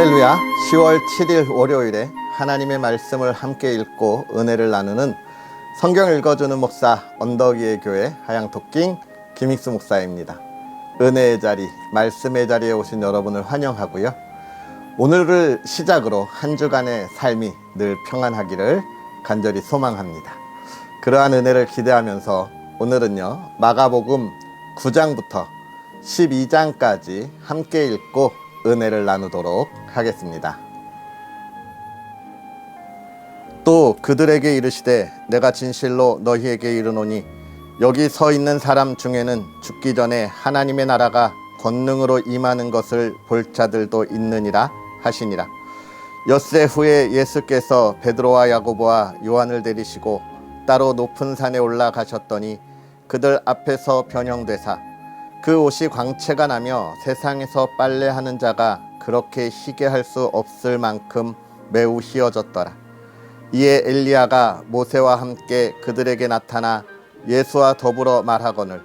할렐루야. 10월 7일 월요일에 하나님의 말씀을 함께 읽고 은혜를 나누는 성경 읽어주는 목사 언덕위의 교회 하양토킹 김익수 목사입니다. 은혜의 자리, 말씀의 자리에 오신 여러분을 환영하고요. 오늘을 시작으로 한 주간의 삶이 늘 평안하기를 간절히 소망합니다. 그러한 은혜를 기대하면서 오늘은요, 마가복음 9장부터 12장까지 함께 읽고 은혜를 나누도록 하겠습니다. 또 그들에게 이르시되 내가 진실로 너희에게 이르노니 여기 서 있는 사람 중에는 죽기 전에 하나님의 나라가 권능으로 임하는 것을 볼 자들도 있느니라 하시니라. 엿새 후에 예수께서 베드로와 야고보와 요한을 데리시고 따로 높은 산에 올라가셨더니 그들 앞에서 변형되사 그 옷이 광채가 나며 세상에서 빨래하는 자가 그렇게 희게 할 수 없을 만큼 매우 희어졌더라. 이에 엘리야가 모세와 함께 그들에게 나타나 예수와 더불어 말하거늘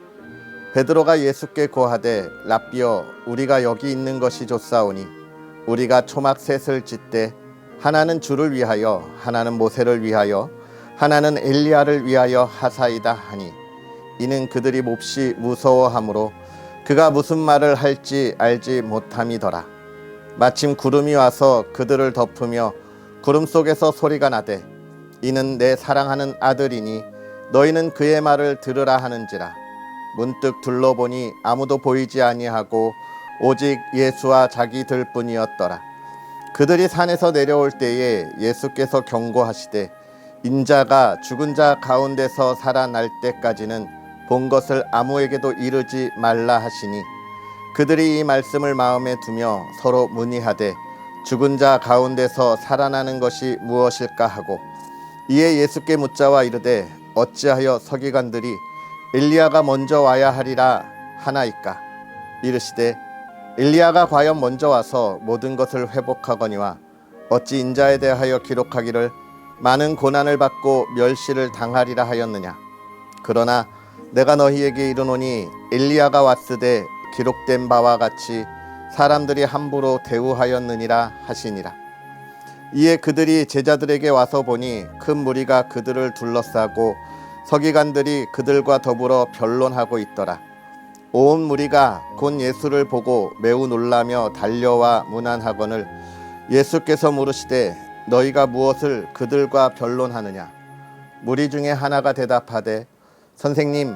베드로가 예수께 고하되 랍비여 우리가 여기 있는 것이 좋사오니 우리가 초막 셋을 짓되 하나는 주를 위하여 하나는 모세를 위하여 하나는 엘리야를 위하여 하사이다 하니 이는 그들이 몹시 무서워하므로 그가 무슨 말을 할지 알지 못함이더라. 마침 구름이 와서 그들을 덮으며 구름 속에서 소리가 나되 이는 내 사랑하는 아들이니 너희는 그의 말을 들으라 하는지라. 문득 둘러보니 아무도 보이지 아니하고 오직 예수와 자기들뿐이었더라. 그들이 산에서 내려올 때에 예수께서 경고하시되 인자가 죽은 자 가운데서 살아날 때까지는 본 것을 아무에게도 이르지 말라 하시니 그들이 이 말씀을 마음에 두며 서로 문의하되 죽은 자 가운데서 살아나는 것이 무엇일까 하고 이에 예수께 묻자와 이르되 어찌하여 서기관들이 엘리야가 먼저 와야 하리라 하나이까. 이르시되 엘리야가 과연 먼저 와서 모든 것을 회복하거니와 어찌 인자에 대하여 기록하기를 많은 고난을 받고 멸시를 당하리라 하였느냐. 그러나 내가 너희에게 이르노니 엘리야가 왔으되 기록된 바와 같이 사람들이 함부로 대우하였느니라 하시니라. 이에 그들이 제자들에게 와서 보니 큰 무리가 그들을 둘러싸고 서기관들이 그들과 더불어 변론하고 있더라. 온 무리가 곧 예수를 보고 매우 놀라며 달려와 문안하거늘 예수께서 물으시되 너희가 무엇을 그들과 변론하느냐. 무리 중에 하나가 대답하되 선생님,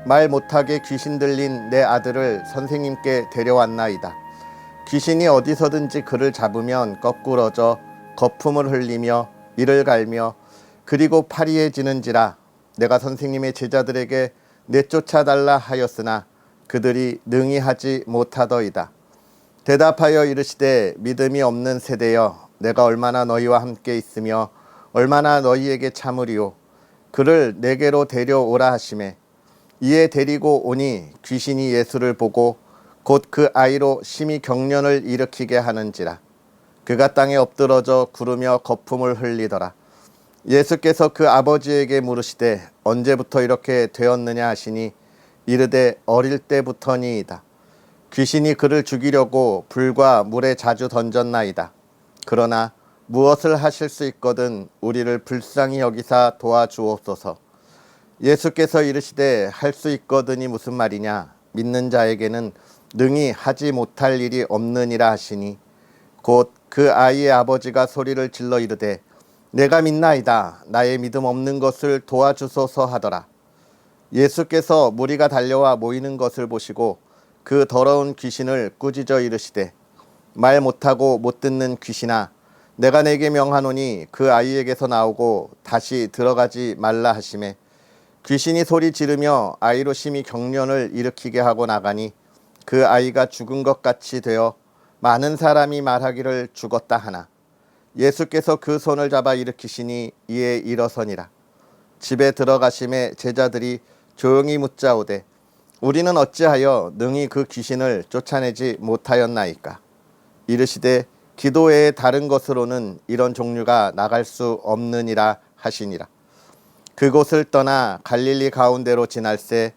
말 못하게 귀신 들린 내 아들을 선생님께 데려왔나이다. 귀신이 어디서든지 그를 잡으면 거꾸러져 거품을 흘리며 이를 갈며 그리고 파리해지는지라. 내가 선생님의 제자들에게 내쫓아달라 하였으나 그들이 능히 하지 못하더이다. 대답하여 이르시되 믿음이 없는 세대여 내가 얼마나 너희와 함께 있으며 얼마나 너희에게 참으리요. 그를 내게로 데려오라 하시매 이에 데리고 오니 귀신이 예수를 보고 곧 그 아이로 심히 경련을 일으키게 하는지라. 그가 땅에 엎드러져 구르며 거품을 흘리더라. 예수께서 그 아버지에게 물으시되 언제부터 이렇게 되었느냐 하시니 이르되 어릴 때부터니이다. 귀신이 그를 죽이려고 불과 물에 자주 던졌나이다. 그러나 무엇을 하실 수 있거든 우리를 불쌍히 여기사 도와주옵소서. 예수께서 이르시되 할 수 있거든이 무슨 말이냐. 믿는 자에게는 능히 하지 못할 일이 없느니라 하시니 곧 그 아이의 아버지가 소리를 질러 이르되 내가 믿나이다. 나의 믿음 없는 것을 도와주소서 하더라. 예수께서 무리가 달려와 모이는 것을 보시고 그 더러운 귀신을 꾸짖어 이르시되 말 못하고 못 듣는 귀신아 내가 내게 명하노니 그 아이에게서 나오고 다시 들어가지 말라 하시매 귀신이 소리 지르며 아이로 심히 경련을 일으키게 하고 나가니 그 아이가 죽은 것 같이 되어 많은 사람이 말하기를 죽었다 하나 예수께서 그 손을 잡아 일으키시니 이에 일어서니라. 집에 들어가심에 제자들이 조용히 묻자오되 우리는 어찌하여 능히 그 귀신을 쫓아내지 못하였나이까. 이르시되 기도 외에 다른 것으로는 이런 종류가 나갈 수 없느니라 하시니라. 그곳을 떠나 갈릴리 가운데로 지날새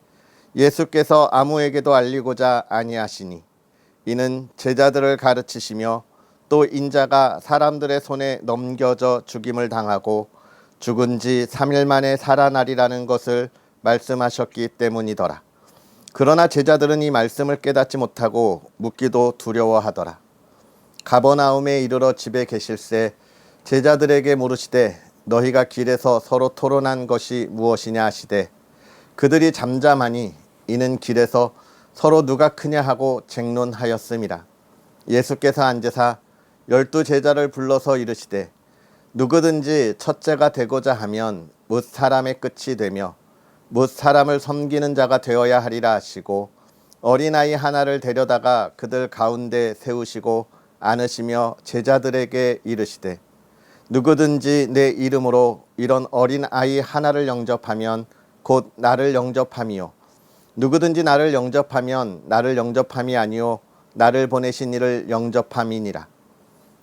예수께서 아무에게도 알리고자 아니하시니 이는 제자들을 가르치시며 또 인자가 사람들의 손에 넘겨져 죽임을 당하고 죽은 지 3일 만에 살아나리라는 것을 말씀하셨기 때문이더라. 그러나 제자들은 이 말씀을 깨닫지 못하고 묻기도 두려워하더라. 가버나움에 이르러 집에 계실새 제자들에게 물으시되 너희가 길에서 서로 토론한 것이 무엇이냐 하시되 그들이 잠잠하니 이는 길에서 서로 누가 크냐 하고 쟁론하였음이라. 예수께서 앉으사 12 제자를 불러서 이르시되 누구든지 첫째가 되고자 하면 뭇 사람의 끝이 되며 뭇 사람을 섬기는 자가 되어야 하리라 하시고 어린아이 하나를 데려다가 그들 가운데 세우시고 안으시며 제자들에게 이르시되 누구든지 내 이름으로 이런 어린아이 하나를 영접하면 곧 나를 영접함이요 누구든지 나를 영접하면 나를 영접함이 아니요 나를 보내신 이를 영접함이니라.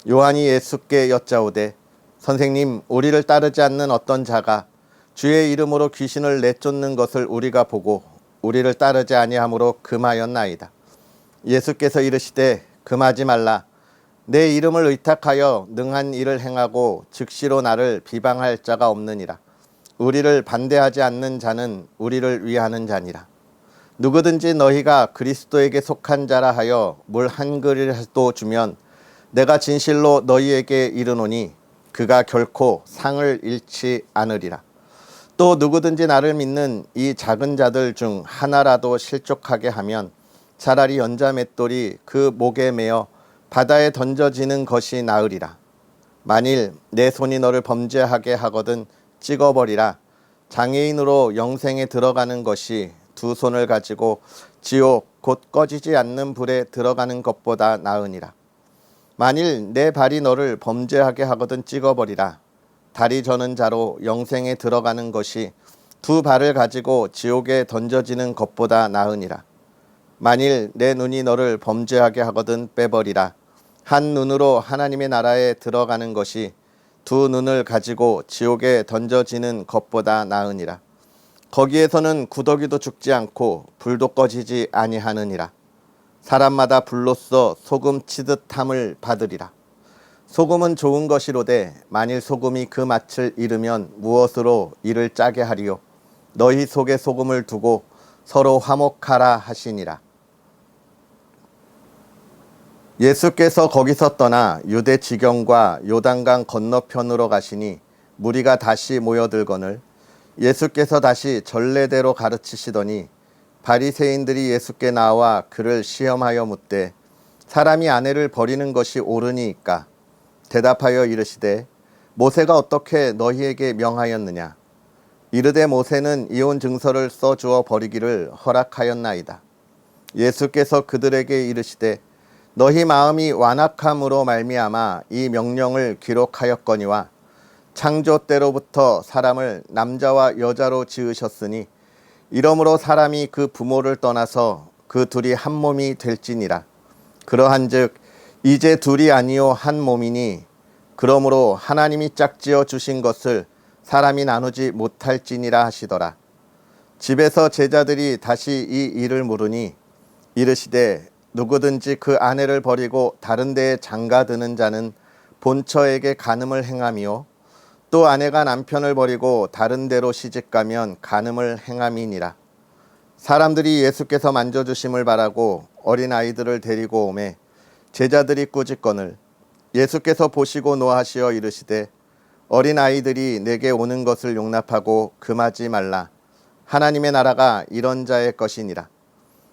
요한이 예수께 여짜오되 선생님, 우리를 따르지 않는 어떤 자가 주의 이름으로 귀신을 내쫓는 것을 우리가 보고 우리를 따르지 아니하므로 금하였나이다. 예수께서 이르시되 금하지 말라. 내 이름을 의탁하여 능한 일을 행하고 즉시로 나를 비방할 자가 없느니라. 우리를 반대하지 않는 자는 우리를 위하는 자니라. 누구든지 너희가 그리스도에게 속한 자라 하여 물 한 그릇도 주면 내가 진실로 너희에게 이르노니 그가 결코 상을 잃지 않으리라. 또 누구든지 나를 믿는 이 작은 자들 중 하나라도 실족하게 하면 차라리 연자 맷돌이 그 목에 매어 바다에 던져지는 것이 나으리라. 만일 내 손이 너를 범죄하게 하거든 찍어버리라. 장애인으로 영생에 들어가는 것이 두 손을 가지고 지옥 곧 꺼지지 않는 불에 들어가는 것보다 나으니라. 만일 내 발이 너를 범죄하게 하거든 찍어버리라. 다리 저는 자로 영생에 들어가는 것이 두 발을 가지고 지옥에 던져지는 것보다 나으니라. 만일 내 눈이 너를 범죄하게 하거든 빼버리라. 한 눈으로 하나님의 나라에 들어가는 것이 두 눈을 가지고 지옥에 던져지는 것보다 나으니라. 거기에서는 구더기도 죽지 않고 불도 꺼지지 아니하느니라. 사람마다 불로써 소금 치듯함을 받으리라. 소금은 좋은 것이로되 만일 소금이 그 맛을 잃으면 무엇으로 이를 짜게 하리요. 너희 속에 소금을 두고 서로 화목하라 하시니라. 예수께서 거기서 떠나 유대 지경과 요단강 건너편으로 가시니 무리가 다시 모여들거늘 예수께서 다시 전례대로 가르치시더니 바리새인들이 예수께 나와 그를 시험하여 묻되 사람이 아내를 버리는 것이 옳으니이까? 대답하여 이르시되 모세가 어떻게 너희에게 명하였느냐? 이르되 모세는 이혼 증서를 써주어 버리기를 허락하였나이다. 예수께서 그들에게 이르시되 너희 마음이 완악함으로 말미암아 이 명령을 기록하였거니와 창조 때로부터 사람을 남자와 여자로 지으셨으니 이러므로 사람이 그 부모를 떠나서 그 둘이 한 몸이 될지니라. 그러한즉 이제 둘이 아니요 한 몸이니 그러므로 하나님이 짝지어 주신 것을 사람이 나누지 못할지니라 하시더라. 집에서 제자들이 다시 이 일을 물으니 이르시되 누구든지 그 아내를 버리고 다른 데에 장가드는 자는 본처에게 간음을 행함이요 또 아내가 남편을 버리고 다른 데로 시집가면 간음을 행함이니라. 사람들이 예수께서 만져주심을 바라고 어린아이들을 데리고 오매 제자들이 꾸짖거늘 예수께서 보시고 노하시어 이르시되 어린아이들이 내게 오는 것을 용납하고 금하지 말라. 하나님의 나라가 이런 자의 것이니라.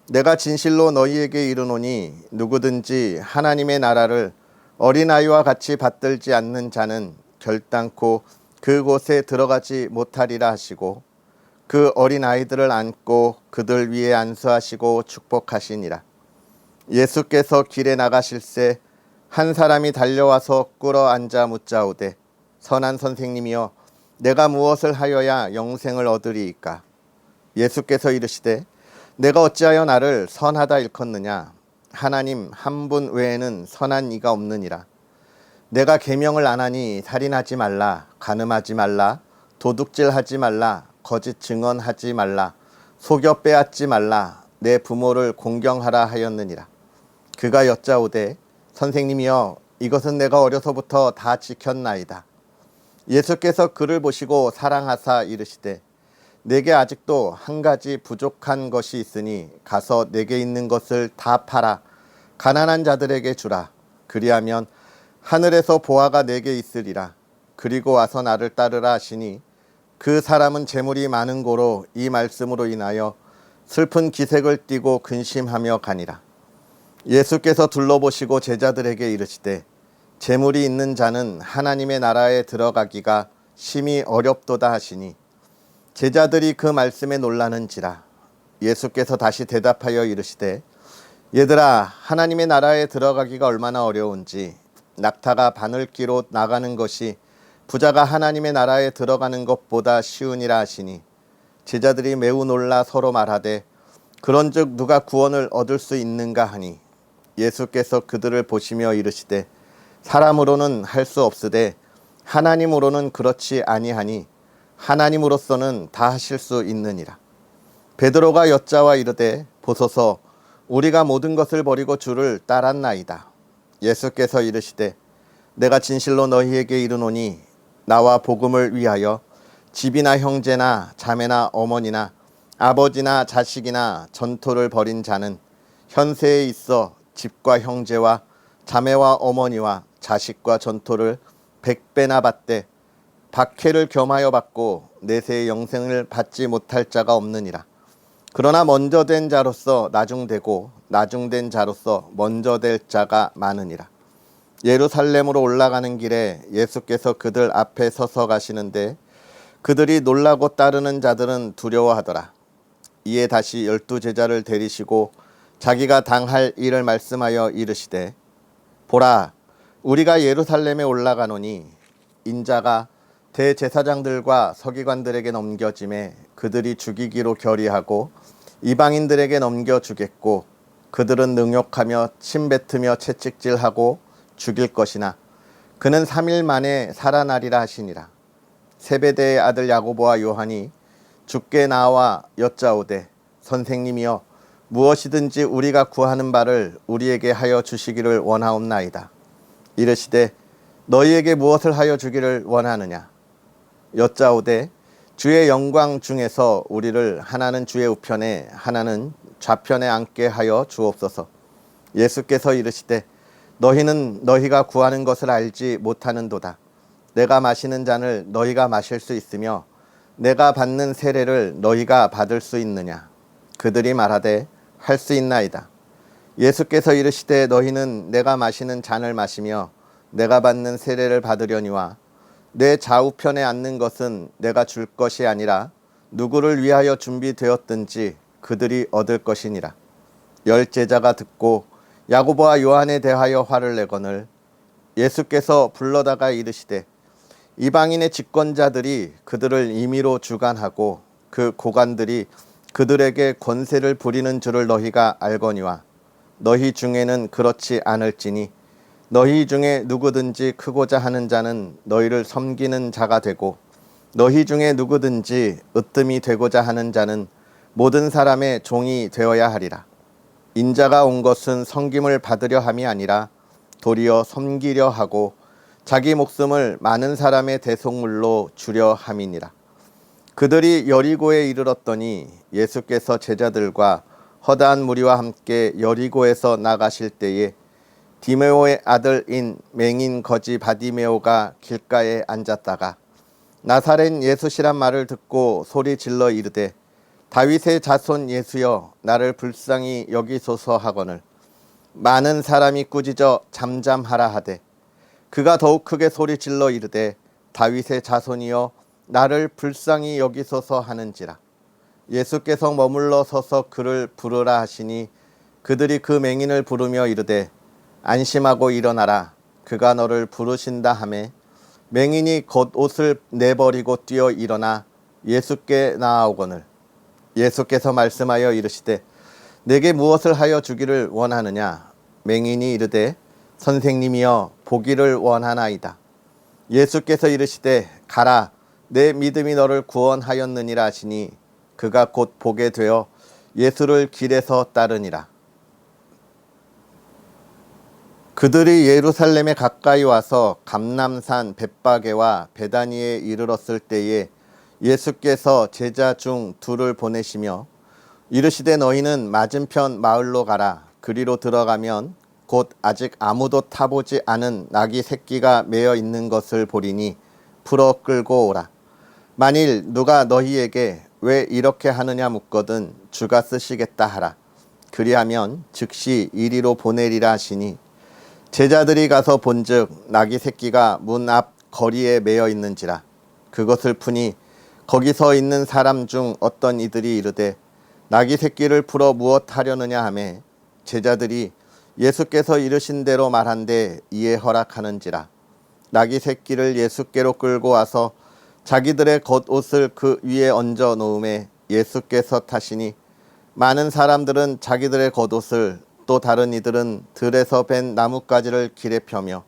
내가 진실로 너희에게 이르노니 누구든지 하나님의 나라를 어린아이와 같이 받들지 않는 자는 결단코 그곳에 들어가지 못하리라 하시고 그 어린아이들을 안고 그들 위에 안수하시고 축복하시니라. 예수께서 길에 나가실새 한 사람이 달려와서 꿇어 앉아 묻자오되 선한 선생님이여 내가 무엇을 하여야 영생을 얻으리이까? 예수께서 이르시되 내가 어찌하여 나를 선하다 일컫느냐? 하나님 한 분 외에는 선한 이가 없느니라. 내가 계명을 안 하니 살인하지 말라, 간음하지 말라, 도둑질하지 말라, 거짓 증언하지 말라, 속여 빼앗지 말라, 내 부모를 공경하라 하였느니라. 그가 여짜오되 선생님이여 이것은 내가 어려서부터 다 지켰나이다. 예수께서 그를 보시고 사랑하사 이르시되 내게 아직도 한 가지 부족한 것이 있으니 가서 내게 있는 것을 다 팔아 가난한 자들에게 주라. 그리하면 하늘에서 보화가 내게 있으리라. 그리고 와서 나를 따르라 하시니 그 사람은 재물이 많은 고로 이 말씀으로 인하여 슬픈 기색을 띠고 근심하며 가니라. 예수께서 둘러보시고 제자들에게 이르시되 재물이 있는 자는 하나님의 나라에 들어가기가 심히 어렵도다 하시니 제자들이 그 말씀에 놀라는지라. 예수께서 다시 대답하여 이르시되 얘들아, 하나님의 나라에 들어가기가 얼마나 어려운지 낙타가 바늘기로 나가는 것이 부자가 하나님의 나라에 들어가는 것보다 쉬우니라 하시니 제자들이 매우 놀라 서로 말하되 그런즉 누가 구원을 얻을 수 있는가 하니 예수께서 그들을 보시며 이르시되 사람으로는 할 수 없으되 하나님으로는 그렇지 아니하니 하나님으로서는 다 하실 수 있느니라. 베드로가 여짜와 이르되 보소서 우리가 모든 것을 버리고 주를 따랐나이다. 예수께서 이르시되 내가 진실로 너희에게 이르노니 나와 복음을 위하여 집이나 형제나 자매나 어머니나 아버지나 자식이나 전토를 벌인 자는 현세에 있어 집과 형제와 자매와 어머니와 자식과 전토를 100배나 받되 박해를 겸하여 받고 내세의 영생을 받지 못할 자가 없느니라. 그러나 먼저 된 자로서 나중되고 나중된 자로서 먼저 될 자가 많으니라. 예루살렘으로 올라가는 길에 예수께서 그들 앞에 서서 가시는데 그들이 놀라고 따르는 자들은 두려워하더라. 이에 다시 12 제자를 데리시고 자기가 당할 일을 말씀하여 이르시되 보라, 우리가 예루살렘에 올라가노니 인자가 대제사장들과 서기관들에게 넘겨짐에 그들이 죽이기로 결의하고 이방인들에게 넘겨주겠고 그들은 능욕하며 침뱉으며 채찍질하고 죽일 것이나 그는 3일 만에 살아나리라 하시니라. 세베대의 아들 야고보와 요한이 주께 나와 여짜오되 선생님이여 무엇이든지 우리가 구하는 바를 우리에게 하여 주시기를 원하옵나이다. 이르시되 너희에게 무엇을 하여 주기를 원하느냐. 여짜오되 주의 영광 중에서 우리를 하나는 주의 우편에 하나는 좌편에 앉게 하여 주옵소서. 예수께서 이르시되 너희는 너희가 구하는 것을 알지 못하는도다. 내가 마시는 잔을 너희가 마실 수 있으며 내가 받는 세례를 너희가 받을 수 있느냐. 그들이 말하되 할 수 있나이다. 예수께서 이르시되 너희는 내가 마시는 잔을 마시며 내가 받는 세례를 받으려니와 내 좌우편에 앉는 것은 내가 줄 것이 아니라 누구를 위하여 준비되었든지 그들이 얻을 것이니라. 10 제자가 듣고 야고보와 요한에 대하여 화를 내거늘 예수께서 불러다가 이르시되 이방인의 집권자들이 그들을 임의로 주관하고 그 고관들이 그들에게 권세를 부리는 줄을 너희가 알거니와 너희 중에는 그렇지 않을지니 너희 중에 누구든지 크고자 하는 자는 너희를 섬기는 자가 되고 너희 중에 누구든지 으뜸이 되고자 하는 자는 모든 사람의 종이 되어야 하리라. 인자가 온 것은 섬김을 받으려 함이 아니라 도리어 섬기려 하고 자기 목숨을 많은 사람의 대속물로 주려 함이니라. 그들이 여리고에 이르렀더니 예수께서 제자들과 허다한 무리와 함께 여리고에서 나가실 때에 디메오의 아들인 맹인 거지 바디메오가 길가에 앉았다가 나사렛 예수시란 말을 듣고 소리 질러 이르되 다윗의 자손 예수여 나를 불쌍히 여기소서 하거늘 많은 사람이 꾸짖어 잠잠하라 하되 그가 더욱 크게 소리 질러 이르되 다윗의 자손이여 나를 불쌍히 여기소서 하는지라. 예수께서 머물러 서서 그를 부르라 하시니 그들이 그 맹인을 부르며 이르되 안심하고 일어나라 그가 너를 부르신다 하매 맹인이 겉옷을 내버리고 뛰어 일어나 예수께 나아오거늘 예수께서 말씀하여 이르시되 내게 무엇을 하여 주기를 원하느냐. 맹인이 이르되 선생님이여 보기를 원하나이다. 예수께서 이르시되 가라 내 믿음이 너를 구원하였느니라 하시니 그가 곧 보게 되어 예수를 길에서 따르니라. 그들이 예루살렘에 가까이 와서 감람산 벳바게와 베다니에 이르렀을 때에 예수께서 제자 중 둘을 보내시며 이르시되 너희는 맞은편 마을로 가라. 그리로 들어가면 곧 아직 아무도 타보지 않은 나귀 새끼가 매어 있는 것을 보리니 풀어 끌고 오라. 만일 누가 너희에게 왜 이렇게 하느냐 묻거든 주가 쓰시겠다 하라. 그리하면 즉시 이리로 보내리라 하시니 제자들이 가서 본즉 나귀 새끼가 문 앞 거리에 매어 있는지라. 그것을 푸니 거기 서 있는 사람 중 어떤 이들이 이르되 나귀 새끼를 풀어 무엇 하려느냐 하매 제자들이 예수께서 이르신 대로 말한데 이에 허락하는지라. 나귀 새끼를 예수께로 끌고 와서 자기들의 겉옷을 그 위에 얹어 놓음에 예수께서 타시니 많은 사람들은 자기들의 겉옷을 또 다른 이들은 들에서 벤 나뭇가지를 길에 펴며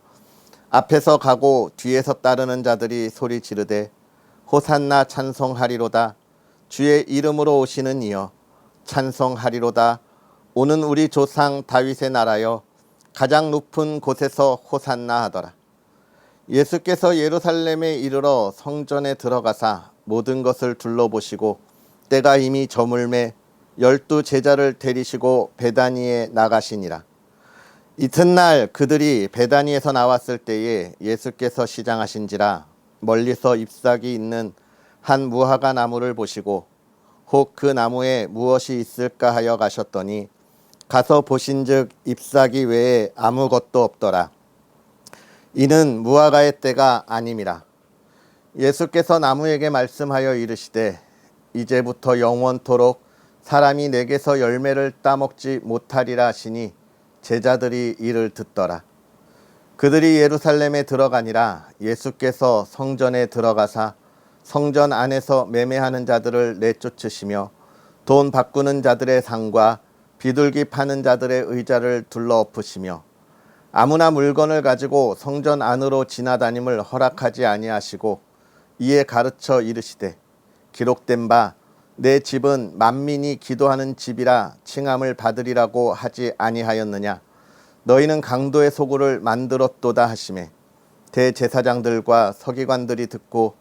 앞에서 가고 뒤에서 따르는 자들이 소리 지르되 호산나 찬송하리로다. 주의 이름으로 오시는 이여 찬송하리로다. 오는 우리 조상 다윗의 나라여 가장 높은 곳에서 호산나 하더라. 예수께서 예루살렘에 이르러 성전에 들어가사 모든 것을 둘러보시고 때가 이미 저물매 12 제자를 데리시고 베다니에 나가시니라. 이튿날 그들이 베다니에서 나왔을 때에 예수께서 시장하신지라 멀리서 잎사귀 있는 한 무화과 나무를 보시고 혹 그 나무에 무엇이 있을까 하여 가셨더니 가서 보신즉 잎사귀 외에 아무것도 없더라. 이는 무화과의 때가 아님이라. 예수께서 나무에게 말씀하여 이르시되 이제부터 영원토록 사람이 내게서 열매를 따먹지 못하리라 하시니 제자들이 이를 듣더라. 그들이 예루살렘에 들어가니라. 예수께서 성전에 들어가사 성전 안에서 매매하는 자들을 내쫓으시며 돈 바꾸는 자들의 상과 비둘기 파는 자들의 의자를 둘러 엎으시며 아무나 물건을 가지고 성전 안으로 지나다님을 허락하지 아니하시고 이에 가르쳐 이르시되 기록된 바 내 집은 만민이 기도하는 집이라 칭함을 받으리라고 하지 아니하였느냐. 너희는 강도의 소굴을 만들었도다 하시매 대제사장들과 서기관들이 듣고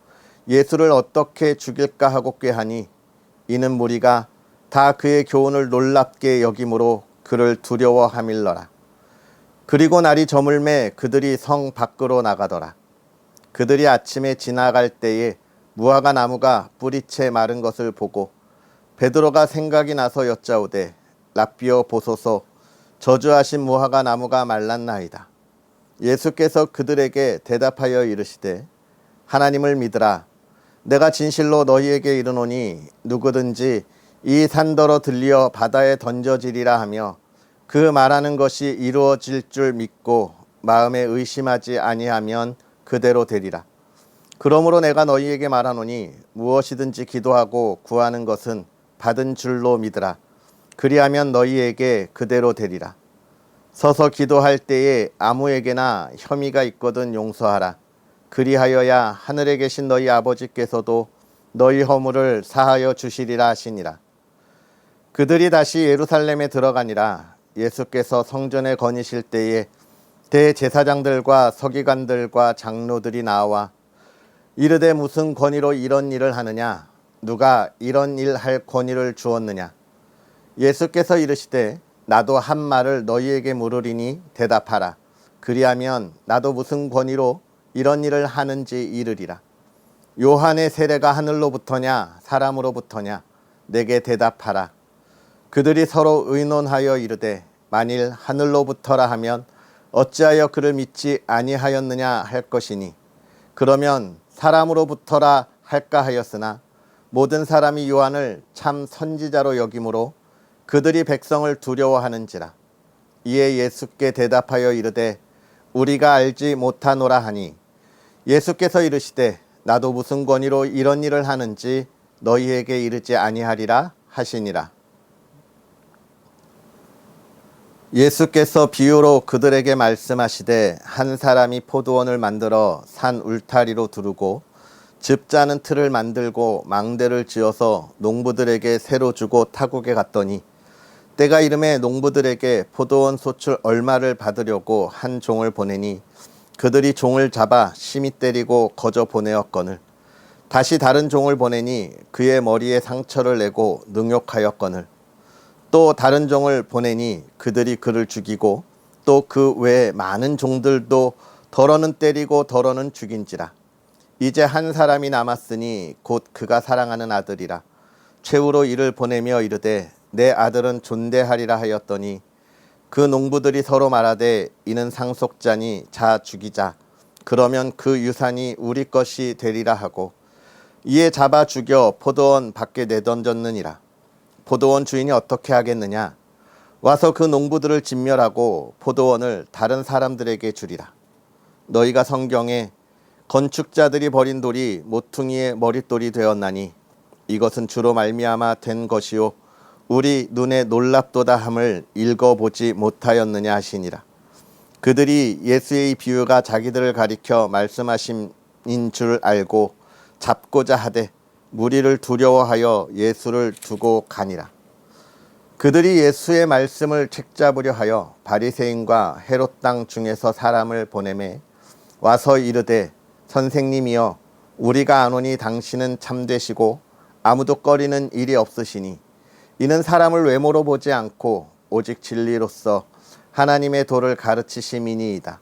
예수를 어떻게 죽일까 하고 꾀하니 이는 무리가 다 그의 교훈을 놀랍게 여김으로 그를 두려워함일러라. 그리고 날이 저물매 그들이 성 밖으로 나가더라. 그들이 아침에 지나갈 때에 무화과 나무가 뿌리채 마른 것을 보고 베드로가 생각이 나서 여짜오되 랍비여 보소서 저주하신 무화과 나무가 말랐나이다. 예수께서 그들에게 대답하여 이르시되 하나님을 믿으라. 내가 진실로 너희에게 이르노니 누구든지 이 산더러 들리어 바다에 던져지리라 하며 그 말하는 것이 이루어질 줄 믿고 마음에 의심하지 아니하면 그대로 되리라. 그러므로 내가 너희에게 말하노니 무엇이든지 기도하고 구하는 것은 받은 줄로 믿으라. 그리하면 너희에게 그대로 되리라. 서서 기도할 때에 아무에게나 혐의가 있거든 용서하라. 그리하여야 하늘에 계신 너희 아버지께서도 너희 허물을 사하여 주시리라 하시니라. 그들이 다시 예루살렘에 들어가니라. 예수께서 성전에 거니실 때에 대제사장들과 서기관들과 장로들이 나와 이르되 무슨 권위로 이런 일을 하느냐? 누가 이런 일 할 권위를 주었느냐? 예수께서 이르시되 나도 한 말을 너희에게 물으리니 대답하라. 그리하면 나도 무슨 권위로 이런 일을 하는지 이르리라. 요한의 세례가 하늘로부터냐 사람으로부터냐? 내게 대답하라. 그들이 서로 의논하여 이르되 만일 하늘로부터라 하면 어찌하여 그를 믿지 아니하였느냐 할 것이니 그러면 사람으로부터라 할까 하였으나 모든 사람이 요한을 참 선지자로 여김으로 그들이 백성을 두려워하는지라. 이에 예수께 대답하여 이르되 우리가 알지 못하노라 하니 예수께서 이르시되 나도 무슨 권위로 이런 일을 하는지 너희에게 이르지 아니하리라 하시니라. 예수께서 비유로 그들에게 말씀하시되 한 사람이 포도원을 만들어 산 울타리로 두르고 즙 짜는 틀을 만들고 망대를 지어서 농부들에게 새로 주고 타국에 갔더니 때가 이름에 농부들에게 포도원 소출 얼마를 받으려고 한 종을 보내니 그들이 종을 잡아 심히 때리고 거저 보내었거늘 다시 다른 종을 보내니 그의 머리에 상처를 내고 능욕하였거늘 또 다른 종을 보내니 그들이 그를 죽이고 또 그 외에 많은 종들도 더러는 때리고 더러는 죽인지라. 이제 한 사람이 남았으니 곧 그가 사랑하는 아들이라. 최후로 이를 보내며 이르되 내 아들은 존대하리라 하였더니 그 농부들이 서로 말하되 이는 상속자니 자 죽이자. 그러면 그 유산이 우리 것이 되리라 하고 이에 잡아 죽여 포도원 밖에 내던졌느니라. 포도원 주인이 어떻게 하겠느냐? 와서 그 농부들을 진멸하고 포도원을 다른 사람들에게 주리라. 너희가 성경에 건축자들이 버린 돌이 모퉁이의 머릿돌이 되었나니 이것은 주로 말미암아 된 것이요 우리 눈에 놀랍도다 함을 읽어보지 못하였느냐 하시니라. 그들이 예수의 비유가 자기들을 가리켜 말씀하심인 줄 알고 잡고자 하되 무리를 두려워하여 예수를 두고 가니라. 그들이 예수의 말씀을 책잡으려 하여 바리새인과 헤롯 땅 중에서 사람을 보내매 와서 이르되 선생님이여 우리가 아노니 당신은 참되시고 아무도 꺼리는 일이 없으시니 이는 사람을 외모로 보지 않고 오직 진리로서 하나님의 도를 가르치심이니이다.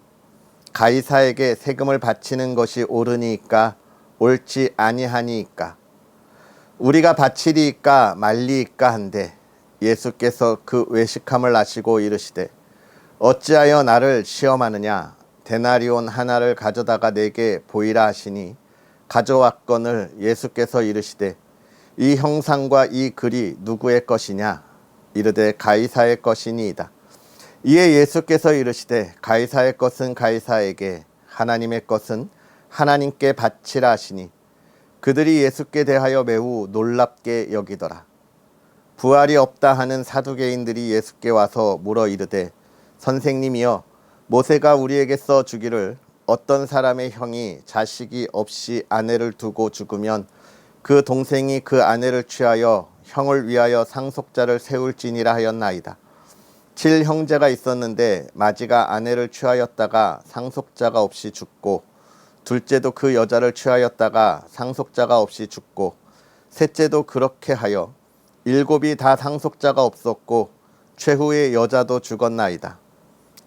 가이사에게 세금을 바치는 것이 옳으니까 옳지 아니하니이까 우리가 바치리이까 말리이까 한데 예수께서 그 외식함을 아시고 이르시되 어찌하여 나를 시험하느냐 데나리온 하나를 가져다가 내게 보이라 하시니 가져왔거늘 예수께서 이르시되 이 형상과 이 글이 누구의 것이냐 이르되 가이사의 것이니이다. 이에 예수께서 이르시되 가이사의 것은 가이사에게 하나님의 것은 하나님께 바치라 하시니 그들이 예수께 대하여 매우 놀랍게 여기더라. 부활이 없다 하는 사두개인들이 예수께 와서 물어 이르되 선생님이여 모세가 우리에게 써 주기를 어떤 사람의 형이 자식이 없이 아내를 두고 죽으면 그 동생이 그 아내를 취하여 형을 위하여 상속자를 세울지니라 하였나이다. 7형제가 있었는데 마지가 아내를 취하였다가 상속자가 없이 죽고 둘째도 그 여자를 취하였다가 상속자가 없이 죽고 셋째도 그렇게 하여 7이 다 상속자가 없었고 최후의 여자도 죽었나이다.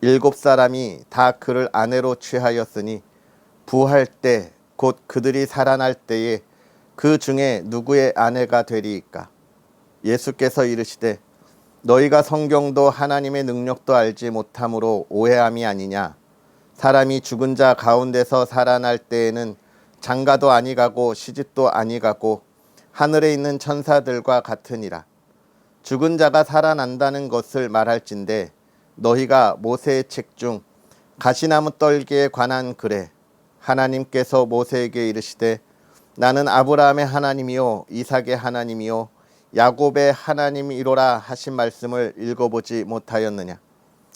7사람이 다 그를 아내로 취하였으니 부할 때 곧 그들이 살아날 때에 그 중에 누구의 아내가 되리이까? 예수께서 이르시되 너희가 성경도 하나님의 능력도 알지 못함으로 오해함이 아니냐. 사람이 죽은 자 가운데서 살아날 때에는 장가도 아니가고 시집도 아니가고 하늘에 있는 천사들과 같으니라. 죽은 자가 살아난다는 것을 말할진대 너희가 모세의 책 중 가시나무 떨기에 관한 글에 하나님께서 모세에게 이르시되 나는 아브라함의 하나님이요 이삭의 하나님이요 야곱의 하나님이로라 하신 말씀을 읽어보지 못하였느냐.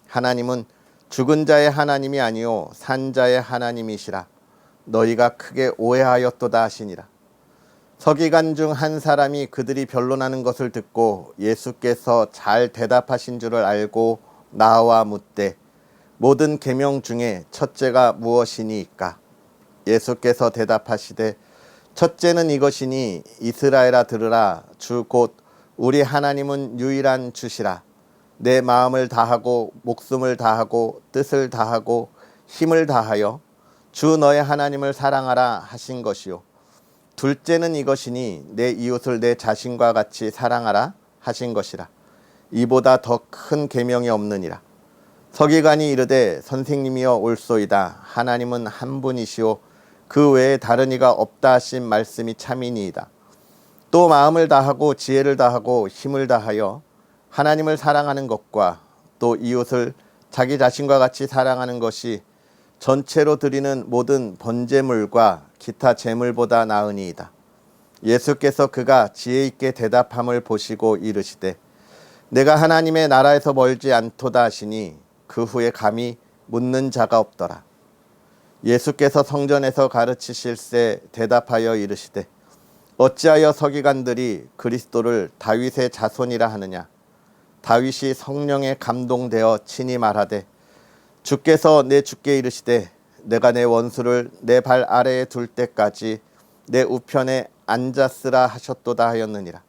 하나님은 죽은 자의 하나님이 아니요 산 자의 하나님이시라. 너희가 크게 오해하였도다 하시니라. 서기관 중 한 사람이 그들이 변론하는 것을 듣고 예수께서 잘 대답하신 줄을 알고 나와 묻되 모든 계명 중에 첫째가 무엇이니이까? 예수께서 대답하시되 첫째는 이것이니 이스라엘아 들으라. 주 곧 우리 하나님은 유일한 주시라. 내 마음을 다하고 목숨을 다하고 뜻을 다하고 힘을 다하여 주 너의 하나님을 사랑하라 하신 것이요. 둘째는 이것이니 내 이웃을 내 자신과 같이 사랑하라 하신 것이라. 이보다 더 큰 계명이 없느니라. 서기관이 이르되 선생님이여 옳소이다. 하나님은 한 분이시오 그 외에 다른 이가 없다 하신 말씀이 참이니이다. 또 마음을 다하고 지혜를 다하고 힘을 다하여 하나님을 사랑하는 것과 또 이웃을 자기 자신과 같이 사랑하는 것이 전체로 드리는 모든 번제물과 기타 제물보다 나으니이다. 예수께서 그가 지혜 있게 대답함을 보시고 이르시되 내가 하나님의 나라에서 멀지 않도다 하시니 그 후에 감히 묻는 자가 없더라. 예수께서 성전에서 가르치실새 대답하여 이르시되 어찌하여 서기관들이 그리스도를 다윗의 자손이라 하느냐. 다윗이 성령에 감동되어 친히 말하되 주께서 내 주께 이르시되 내가 내 원수를 내 발 아래에 둘 때까지 내 우편에 앉았으라 하셨도다 하였느니라.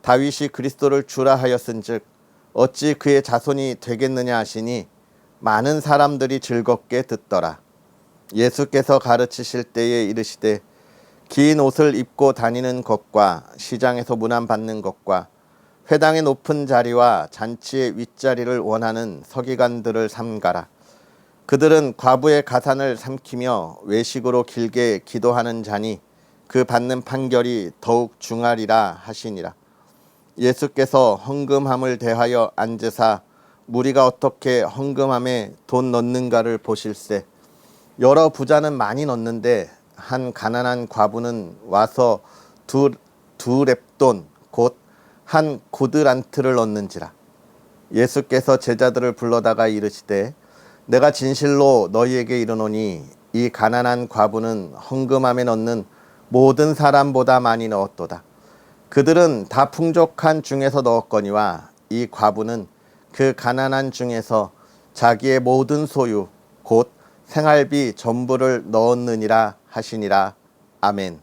다윗이 그리스도를 주라 하였은즉 어찌 그의 자손이 되겠느냐 하시니 많은 사람들이 즐겁게 듣더라. 예수께서 가르치실 때에 이르시되 긴 옷을 입고 다니는 것과 시장에서 문안받는 것과 회당의 높은 자리와 잔치의 윗자리를 원하는 서기관들을 삼가라. 그들은 과부의 가산을 삼키며 외식으로 길게 기도하는 자니 그 받는 판결이 더욱 중하리라 하시니라. 예수께서 헌금함을 대하여 앉으사 무리가 어떻게 헌금함에 돈 넣는가를 보실세. 여러 부자는 많이 넣는데 한 가난한 과부는 와서 두 렙돈 곧 한 고드란트를 넣는지라. 예수께서 제자들을 불러다가 이르시되 내가 진실로 너희에게 이르노니 이 가난한 과부는 헌금함에 넣는 모든 사람보다 많이 넣었도다. 그들은 다 풍족한 중에서 넣었거니와 이 과부는 그 가난한 중에서 자기의 모든 소유 곧 생활비 전부를 넣었느니라 하시니라. 아멘.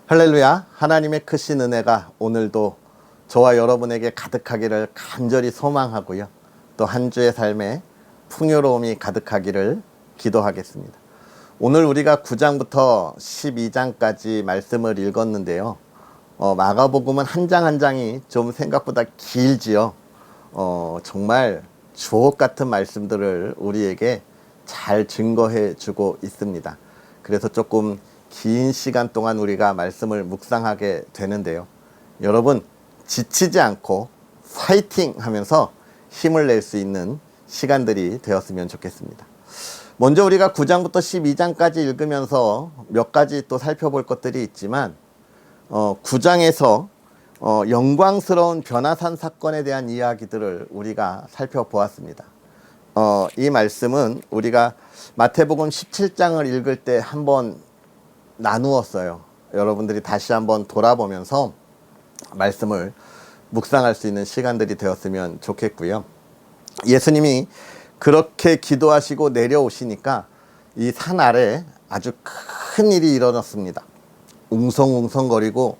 할렐루야. 하나님의 크신 은혜가 오늘도 저와 여러분에게 가득하기를 간절히 소망하고요. 또 한 주의 삶에 풍요로움이 가득하기를 기도하겠습니다. 오늘 우리가 9장부터 12장까지 말씀을 읽었는데요. 마가복음은 한 장 한 장이 좀 생각보다 길지요. 정말 주옥 같은 말씀들을 우리에게 잘 증거해 주고 있습니다. 그래서 조금 긴 시간 동안 우리가 말씀을 묵상하게 되는데요. 여러분 지치지 않고 파이팅 하면서 힘을 낼 수 있는 시간들이 되었으면 좋겠습니다. 먼저 우리가 9장부터 12장까지 읽으면서 몇 가지 또 살펴볼 것들이 있지만 9장에서 영광스러운 변화산 사건에 대한 이야기들을 우리가 살펴보았습니다. 이 말씀은 우리가 마태복음 17장을 읽을 때 한번 나누었어요. 여러분들이 다시 한번 돌아보면서 말씀을 묵상할 수 있는 시간들이 되었으면 좋겠고요. 예수님이 그렇게 기도하시고 내려오시니까 이 산 아래 아주 큰 일이 일어났습니다. 웅성웅성거리고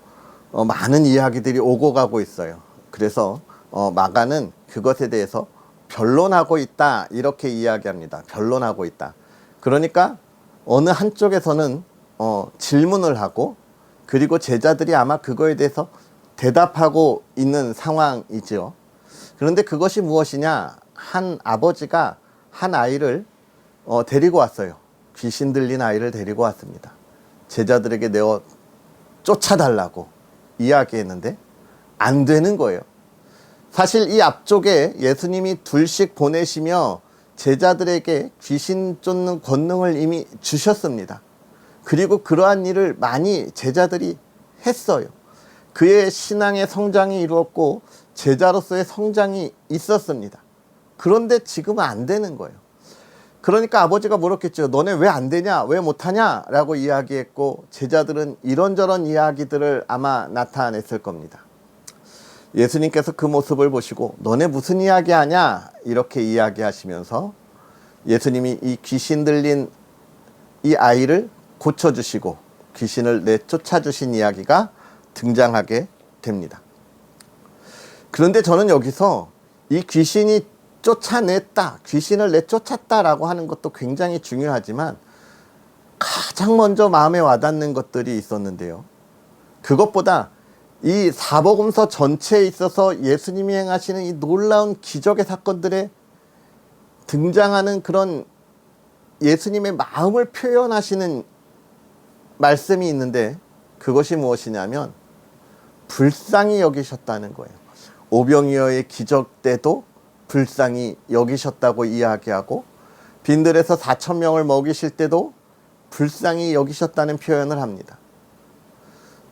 많은 이야기들이 오고 가고 있어요. 그래서 마가는 그것에 대해서 변론하고 있다 이렇게 이야기합니다. 변론하고 있다. 그러니까 어느 한쪽에서는 질문을 하고 그리고 제자들이 아마 그거에 대해서 대답하고 있는 상황이죠. 그런데 그것이 무엇이냐? 한 아버지가 한 아이를 데리고 왔어요. 귀신 들린 아이를 데리고 왔습니다. 제자들에게 내어 쫓아달라고 이야기했는데 안 되는 거예요. 사실 이 앞쪽에 예수님이 둘씩 보내시며 제자들에게 귀신 쫓는 권능을 이미 주셨습니다. 그리고 그러한 일을 많이 제자들이 했어요. 그의 신앙의 성장이 이루었고 제자로서의 성장이 있었습니다. 그런데 지금은 안 되는 거예요. 그러니까 아버지가 물었겠죠. 너네 왜 안 되냐? 왜 못하냐? 라고 이야기했고 제자들은 이런저런 이야기들을 아마 나타냈을 겁니다. 예수님께서 그 모습을 보시고 너네 무슨 이야기 하냐? 이렇게 이야기하시면서 예수님이 이 귀신 들린 이 아이를 고쳐주시고 귀신을 내쫓아 주신 이야기가 등장하게 됩니다. 그런데 저는 여기서 이 귀신이 쫓아냈다, 귀신을 내쫓았다라고 하는 것도 굉장히 중요하지만 가장 먼저 마음에 와닿는 것들이 있었는데요. 그것보다 이 사복음서 전체에 있어서 예수님이 행하시는 이 놀라운 기적의 사건들에 등장하는 그런 예수님의 마음을 표현하시는 말씀이 있는데 그것이 무엇이냐면 불쌍히 여기셨다는 거예요. 오병이어의 기적 때도 불쌍히 여기셨다고 이야기하고 빈들에서 4,000명을 먹이실 때도 불쌍히 여기셨다는 표현을 합니다.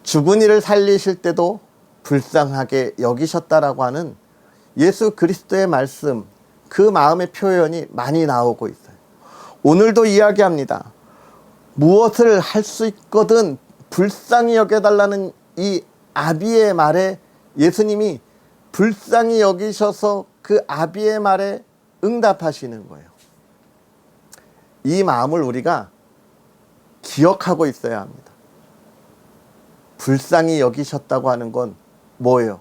죽은 이를 살리실 때도 불쌍하게 여기셨다라고 하는 예수 그리스도의 말씀, 그 마음의 표현이 많이 나오고 있어요. 오늘도 이야기합니다. 무엇을 할 수 있거든 불쌍히 여겨달라는 이 아비의 말에 예수님이 불쌍히 여기셔서 그 아비의 말에 응답하시는 거예요. 이 마음을 우리가 기억하고 있어야 합니다. 불쌍히 여기셨다고 하는 건 뭐예요?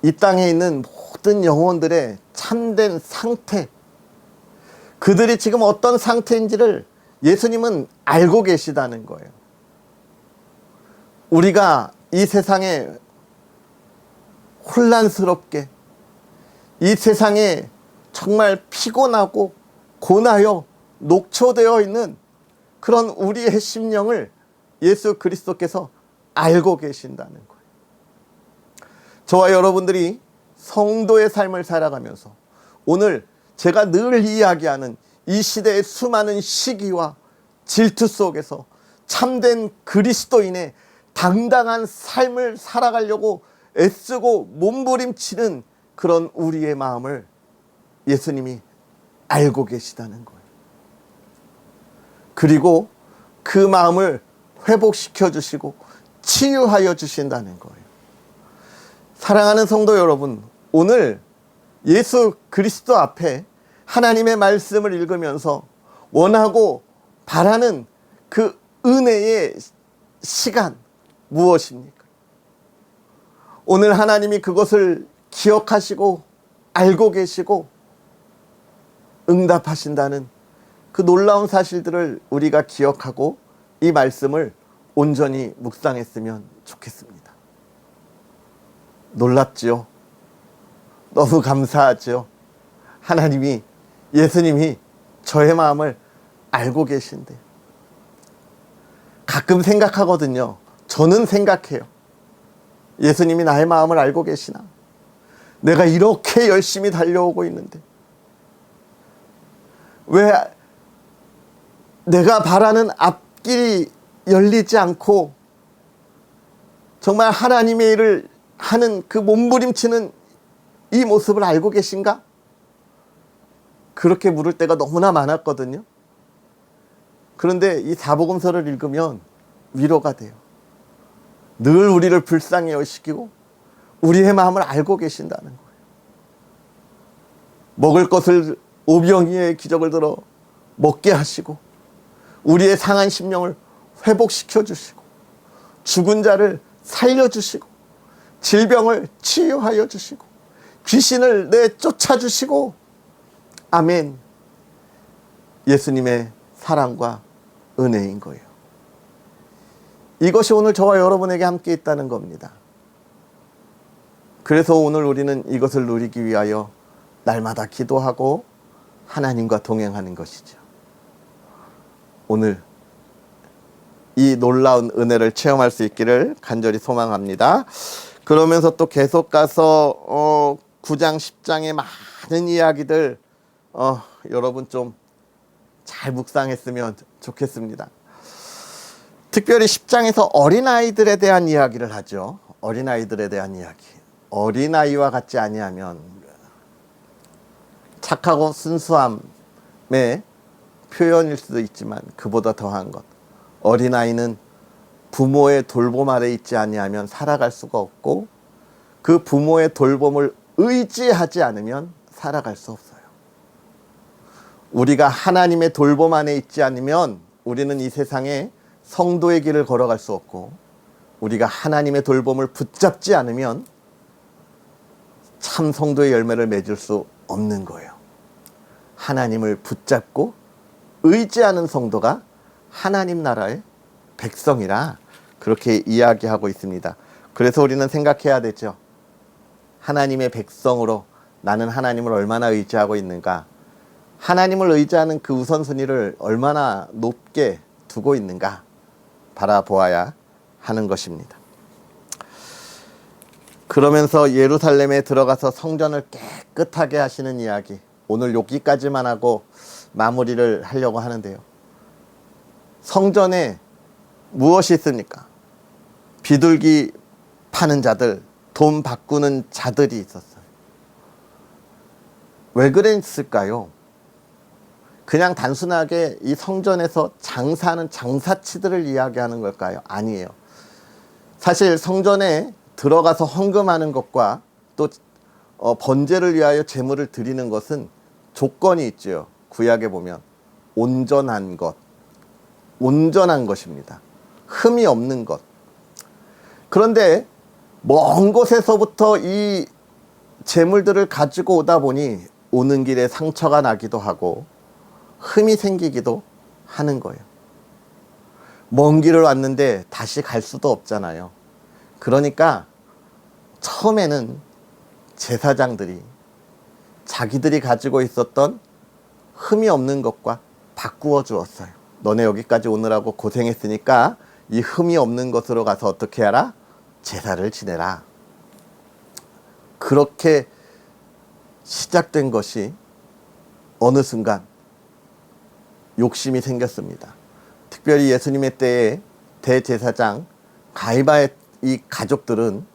이 땅에 있는 모든 영혼들의 참된 상태, 그들이 지금 어떤 상태인지를 예수님은 알고 계시다는 거예요. 우리가 이 세상에 혼란스럽게, 이 세상에 정말 피곤하고 고나여 녹초되어 있는 그런 우리의 심령을 예수 그리스도께서 알고 계신다는 거예요. 저와 여러분들이 성도의 삶을 살아가면서 오늘 제가 늘 이야기하는 이 시대의 수많은 시기와 질투 속에서 참된 그리스도인의 당당한 삶을 살아가려고 애쓰고 몸부림치는 그런 우리의 마음을 예수님이 알고 계시다는 거예요. 그리고 그 마음을 회복시켜 주시고 치유하여 주신다는 거예요. 사랑하는 성도 여러분, 오늘 예수 그리스도 앞에 하나님의 말씀을 읽으면서 원하고 바라는 그 은혜의 시간 무엇입니까? 오늘 하나님이 그것을 기억하시고 알고 계시고 응답하신다는 그 놀라운 사실들을 우리가 기억하고 이 말씀을 온전히 묵상했으면 좋겠습니다. 놀랍지요? 너무 감사하죠? 하나님이, 예수님이 저의 마음을 알고 계신데, 가끔 생각하거든요. 저는 생각해요. 예수님이 나의 마음을 알고 계시나? 내가 이렇게 열심히 달려오고 있는데 왜 내가 바라는 앞길이 열리지 않고 정말 하나님의 일을 하는 그 몸부림치는 이 모습을 알고 계신가? 그렇게 물을 때가 너무나 많았거든요. 그런데 이 사복음서를 읽으면 위로가 돼요. 늘 우리를 불쌍히 여기시고 우리의 마음을 알고 계신다는 거예요. 먹을 것을 오병이의 기적을 들어 먹게 하시고 우리의 상한 심령을 회복시켜 주시고 죽은 자를 살려주시고 질병을 치유하여 주시고 귀신을 내쫓아 주시고, 아멘. 예수님의 사랑과 은혜인 거예요. 이것이 오늘 저와 여러분에게 함께 있다는 겁니다. 그래서 오늘 우리는 이것을 누리기 위하여 날마다 기도하고 하나님과 동행하는 것이죠. 오늘 이 놀라운 은혜를 체험할 수 있기를 간절히 소망합니다. 그러면서 또 계속 가서 9장 10장의 많은 이야기들 여러분 좀 잘 묵상했으면 좋겠습니다. 특별히 10장에서 어린아이들에 대한 이야기를 하죠. 어린아이들에 대한 이야기. 어린아이와 같지 아니하면, 착하고 순수함의 표현일 수도 있지만 그보다 더한 것, 어린아이는 부모의 돌봄 아래 있지 아니하면 살아갈 수가 없고 그 부모의 돌봄을 의지하지 않으면 살아갈 수 없어요. 우리가 하나님의 돌봄 안에 있지 않으면 우리는 이 세상에 성도의 길을 걸어갈 수 없고, 우리가 하나님의 돌봄을 붙잡지 않으면 참 성도의 열매를 맺을 수 없는 거예요. 하나님을 붙잡고 의지하는 성도가 하나님 나라의 백성이라 그렇게 이야기하고 있습니다. 그래서 우리는 생각해야 되죠. 하나님의 백성으로 나는 하나님을 얼마나 의지하고 있는가? 하나님을 의지하는 그 우선순위를 얼마나 높게 두고 있는가? 바라보아야 하는 것입니다. 그러면서 예루살렘에 들어가서 성전을 깨끗하게 하시는 이야기, 오늘 여기까지만 하고 마무리를 하려고 하는데요. 성전에 무엇이 있습니까? 비둘기 파는 자들, 돈 바꾸는 자들이 있었어요. 왜 그랬을까요? 그냥 단순하게 이 성전에서 장사하는 장사치들을 이야기하는 걸까요? 아니에요. 사실 성전에 들어가서 헌금하는 것과 또 번제를 위하여 제물을 드리는 것은 조건이 있죠. 구약에 보면 온전한 것, 온전한 것입니다. 흠이 없는 것. 그런데 먼 곳에서부터 이 제물들을 가지고 오다 보니 오는 길에 상처가 나기도 하고 흠이 생기기도 하는 거예요. 먼 길을 왔는데 다시 갈 수도 없잖아요. 그러니까 처음에는 제사장들이 자기들이 가지고 있었던 흠이 없는 것과 바꾸어 주었어요. 너네 여기까지 오느라고 고생했으니까 이 흠이 없는 것으로 가서 어떻게 하라? 제사를 지내라. 그렇게 시작된 것이 어느 순간 욕심이 생겼습니다. 특별히 예수님의 때에 대제사장 가이바의 이 가족들은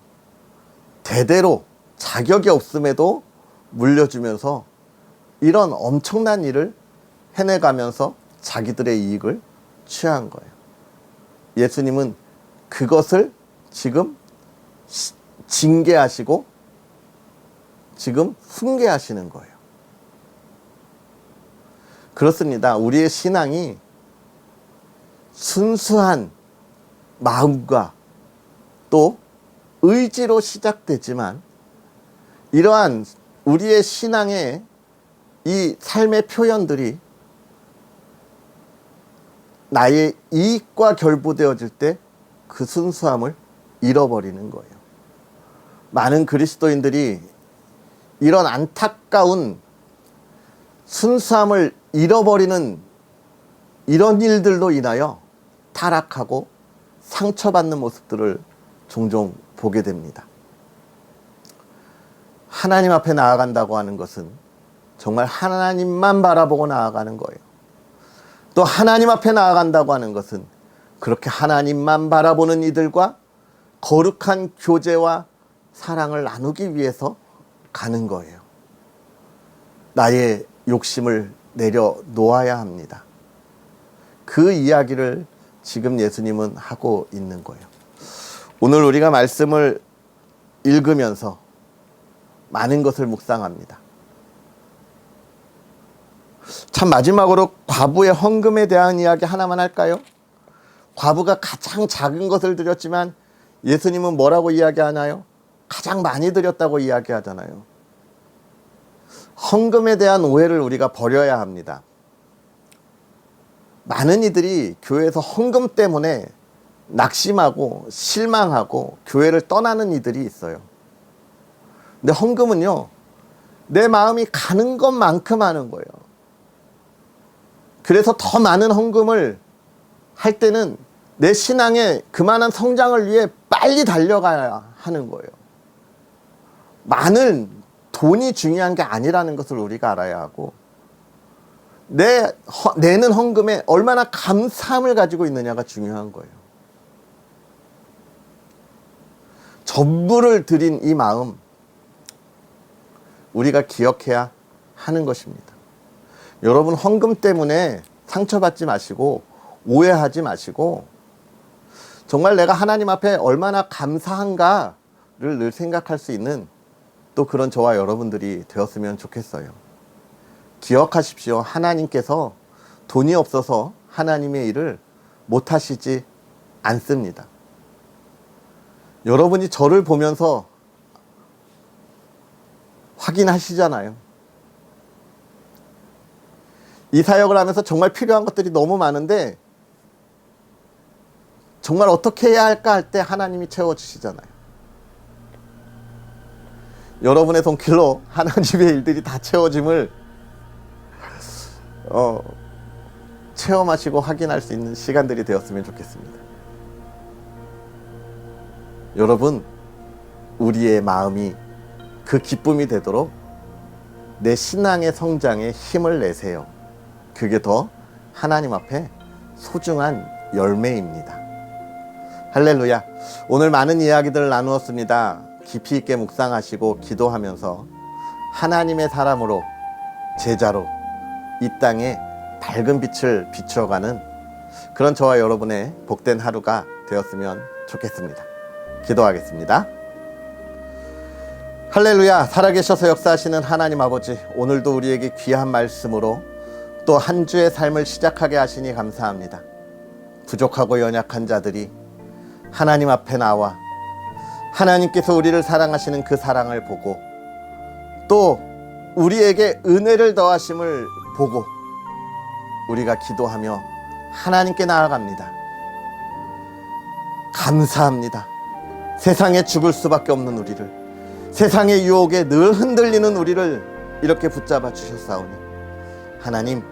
대대로 자격이 없음에도 물려주면서 이런 엄청난 일을 해내가면서 자기들의 이익을 취한 거예요. 예수님은 그것을 지금 징계하시고 지금 훈계하시는 거예요. 그렇습니다. 우리의 신앙이 순수한 마음과 또 의지로 시작되지만 이러한 우리의 신앙의 이 삶의 표현들이 나의 이익과 결부되어질 때 그 순수함을 잃어버리는 거예요. 많은 그리스도인들이 이런 안타까운 순수함을 잃어버리는 이런 일들로 인하여 타락하고 상처받는 모습들을 종종 보게 됩니다. 하나님 앞에 나아간다고 하는 것은 정말 하나님만 바라보고 나아가는 거예요. 또 하나님 앞에 나아간다고 하는 것은 그렇게 하나님만 바라보는 이들과 거룩한 교제와 사랑을 나누기 위해서 가는 거예요. 나의 욕심을 내려놓아야 합니다. 그 이야기를 지금 예수님은 하고 있는 거예요. 오늘 우리가 말씀을 읽으면서 많은 것을 묵상합니다. 참 마지막으로 과부의 헌금에 대한 이야기 하나만 할까요? 과부가 가장 작은 것을 드렸지만 예수님은 뭐라고 이야기하나요? 가장 많이 드렸다고 이야기하잖아요. 헌금에 대한 오해를 우리가 버려야 합니다. 많은 이들이 교회에서 헌금 때문에 낙심하고 실망하고 교회를 떠나는 이들이 있어요. 근데 헌금은요, 내 마음이 가는 것만큼 하는 거예요. 그래서 더 많은 헌금을 할 때는 내 신앙의 그만한 성장을 위해 빨리 달려가야 하는 거예요. 많은 돈이 중요한 게 아니라는 것을 우리가 알아야 하고, 내는 헌금에 얼마나 감사함을 가지고 있느냐가 중요한 거예요. 전부를 드린 이 마음, 우리가 기억해야 하는 것입니다. 여러분, 헌금 때문에 상처받지 마시고 오해하지 마시고 정말 내가 하나님 앞에 얼마나 감사한가를 늘 생각할 수 있는 또 그런 저와 여러분들이 되었으면 좋겠어요. 기억하십시오. 하나님께서 돈이 없어서 하나님의 일을 못하시지 않습니다. 여러분이 저를 보면서 확인하시잖아요. 이 사역을 하면서 정말 필요한 것들이 너무 많은데 정말 어떻게 해야 할까 할 때 하나님이 채워주시잖아요. 여러분의 손길로 하나님의 일들이 다 채워짐을 체험하시고 확인할 수 있는 시간들이 되었으면 좋겠습니다. 여러분, 우리의 마음이 그 기쁨이 되도록 내 신앙의 성장에 힘을 내세요. 그게 더 하나님 앞에 소중한 열매입니다. 할렐루야. 오늘 많은 이야기들을 나누었습니다. 깊이 있게 묵상하시고 기도하면서 하나님의 사람으로, 제자로 이 땅에 밝은 빛을 비추어가는 그런 저와 여러분의 복된 하루가 되었으면 좋겠습니다. 기도하겠습니다. 할렐루야. 살아계셔서 역사하시는 하나님 아버지, 오늘도 우리에게 귀한 말씀으로 또 한 주의 삶을 시작하게 하시니 감사합니다. 부족하고 연약한 자들이 하나님 앞에 나와 하나님께서 우리를 사랑하시는 그 사랑을 보고 또 우리에게 은혜를 더하심을 보고 우리가 기도하며 하나님께 나아갑니다. 감사합니다. 세상에 죽을 수밖에 없는 우리를, 세상의 유혹에 늘 흔들리는 우리를 이렇게 붙잡아 주셨사오니 하나님,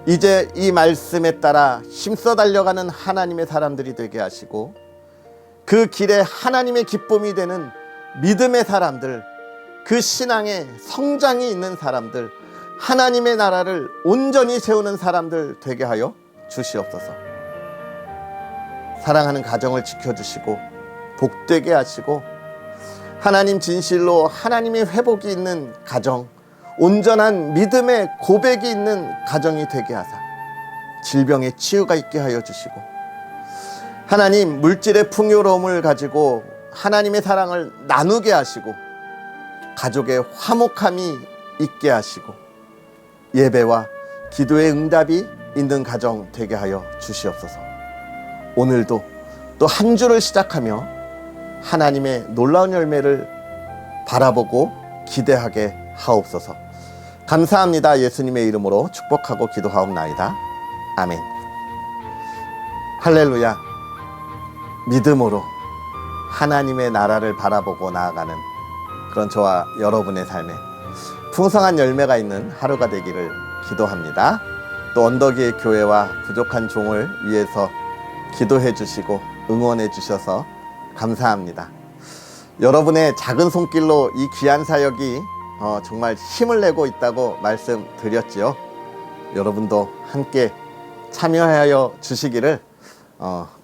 이제 이 말씀에 따라 힘써 달려가는 하나님의 사람들이 되게 하시고 그 길에 하나님의 기쁨이 되는 믿음의 사람들, 그 신앙의 성장이 있는 사람들, 하나님의 나라를 온전히 세우는 사람들 되게 하여 주시옵소서. 사랑하는 가정을 지켜주시고 복되게 하시고 하나님 진실로 하나님의 회복이 있는 가정, 온전한 믿음의 고백이 있는 가정이 되게 하사 질병의 치유가 있게 하여 주시고 하나님 물질의 풍요로움을 가지고 하나님의 사랑을 나누게 하시고 가족의 화목함이 있게 하시고 예배와 기도의 응답이 있는 가정 되게 하여 주시옵소서. 오늘도 또 한 주를 시작하며 하나님의 놀라운 열매를 바라보고 기대하게 하옵소서. 감사합니다. 예수님의 이름으로 축복하고 기도하옵나이다. 아멘. 할렐루야. 믿음으로 하나님의 나라를 바라보고 나아가는 그런 저와 여러분의 삶에 풍성한 열매가 있는 하루가 되기를 기도합니다. 또 언덕이의 교회와 부족한 종을 위해서 기도해 주시고 응원해 주셔서 감사합니다. 여러분의 작은 손길로 이 귀한 사역이 정말 힘을 내고 있다고 말씀드렸지요. 여러분도 함께 참여하여 주시기를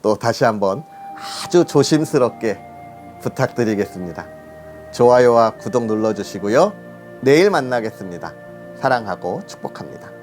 또 다시 한번 아주 조심스럽게 부탁드리겠습니다. 좋아요와 구독 눌러주시고요. 내일 만나겠습니다. 사랑하고 축복합니다.